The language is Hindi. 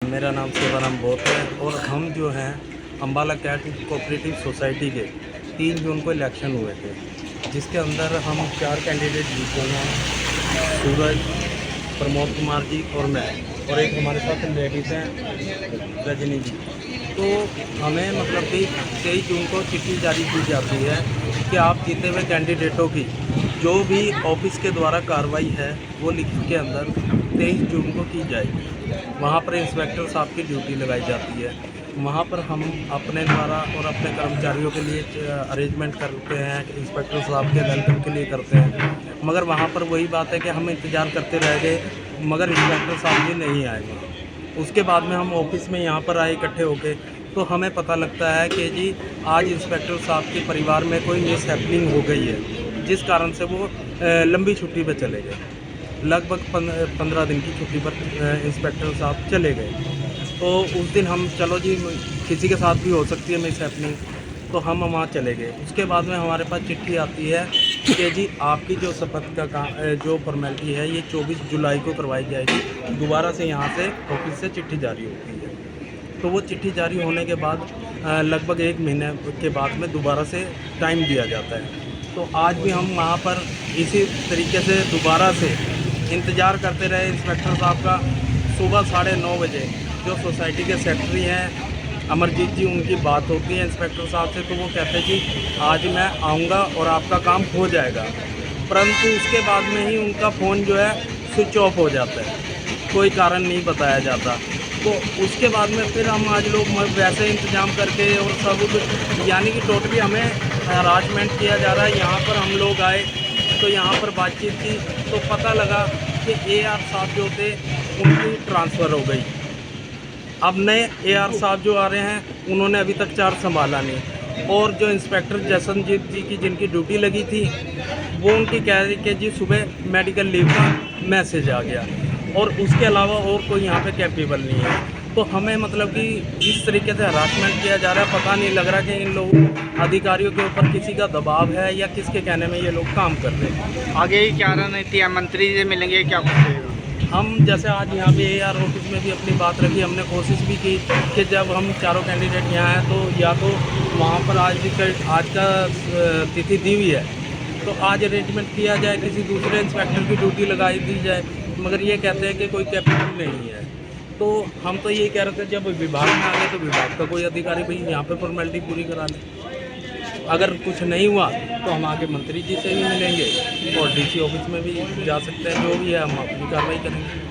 मेरा नाम सेवाराम बोत है और हम जो हैं अम्बाला कैट कोऑपरेटिव सोसाइटी के 3 जून को इलेक्शन हुए थे, जिसके अंदर हम 4 कैंडिडेट जीते हैं। सूरज, प्रमोद कुमार जी और मैं, और एक हमारे साथ लेडीज़ हैं रजनी जी। तो हमें मतलब कि 23 जून को चिट्ठी जारी की जाती है कि आप जीते हुए कैंडिडेटों की जो भी ऑफिस के द्वारा कार्रवाई है वो लिख के अंदर 23 जून को की जाएगी। वहाँ पर इंस्पेक्टर साहब की ड्यूटी लगाई जाती है। वहाँ पर हम अपने द्वारा और अपने कर्मचारियों के लिए अरेंजमेंट करते हैं, इंस्पेक्टर साहब के वेलकम के लिए करते हैं। मगर वहाँ पर वही बात है कि हम इंतज़ार करते रह गए, मगर इंस्पेक्टर साहब जी नहीं आए वहाँ। उसके बाद में हम ऑफिस में यहाँ पर आए इकट्ठे होके, तो हमें पता लगता है कि जी आज इंस्पेक्टर साहब के परिवार में कोई मिस हैपनिंग हो गई है, जिस कारण से वो लंबी छुट्टी पर चले गए। लगभग 15 दिन की छुट्टी पर इंस्पेक्टर साहब चले गए। तो उस दिन हम चलो जी किसी के साथ भी हो सकती है मिस हैपनिंग, तो हम वहाँ चले गए। उसके बाद में हमारे पास चिट्ठी आती है कि जी आपकी जो शपथ का काम जो फॉर्मेलिटी है ये 24 जुलाई को करवाई जाएगी। दोबारा से यहाँ से ऑफिस से चिट्ठी जारी होती है। तो वो चिट्ठी जारी होने के बाद लगभग 1 महीने के बाद में दोबारा से टाइम दिया जाता है। तो आज भी हम वहाँ पर इसी तरीके से दोबारा से इंतज़ार करते रहे इंस्पेक्टर साहब का। सुबह 9:30 बजे जो सोसाइटी के सेक्रेटरी हैं अमरजीत जी, उनकी बात होती है इंस्पेक्टर साहब से, तो वो कहते हैं कि आज मैं आऊँगा और आपका काम हो जाएगा। परंतु उसके बाद में ही उनका फ़ोन जो है स्विच ऑफ हो जाता है, कोई कारण नहीं बताया जाता। तो उसके बाद में फिर हम आज लोग वैसे इंतज़ाम करके और सब कुछ, यानी कि टोटली हमें हरासमेंट किया जा रहा है। यहाँ पर हम लोग आए तो यहाँ पर बातचीत की तो पता लगा कि AR साहब जो थे उनकी ट्रांसफ़र हो गई। अब नए AR साहब जो आ रहे हैं उन्होंने अभी तक चार्ज संभाला नहीं, और जो इंस्पेक्टर जसनजीत जी की जिनकी ड्यूटी लगी थी वो उनकी कह रही कि जी सुबह मेडिकल लीव का मैसेज आ गया, और उसके अलावा और कोई यहाँ पे कैपेबल नहीं है। तो हमें मतलब कि इस तरीके से हरासमेंट किया जा रहा है, पता नहीं लग रहा कि इन लोगों अधिकारियों के ऊपर किसी का दबाव है या किसके कहने में ये लोग काम कर रहे हैं। आगे ही क्या रणनीति है, मंत्री से मिलेंगे क्या कुछ रहेगा? हम जैसे आज यहाँ पे AR ऑफिस में भी अपनी बात रखी, हमने कोशिश भी की कि जब हम चारों कैंडिडेट यहाँ हैं तो या तो वहाँ पर आज का तिथि दी हुई है तो आज अरेंजमेंट किया जाए, किसी दूसरे इंस्पेक्टर की ड्यूटी लगाई दी जाए, मगर ये कहते हैं कि कोई कैपेबल नहीं है। तो हम तो यही कह रहे थे जब विभाग में आ गए तो विभाग का कोई अधिकारी भाई यहाँ पे फॉर्मेलिटी पूरी करा लें। अगर कुछ नहीं हुआ तो हम आगे मंत्री जी से भी मिलेंगे और DC ऑफिस में भी जा सकते हैं, जो भी है हम अपनी कार्रवाई करेंगे।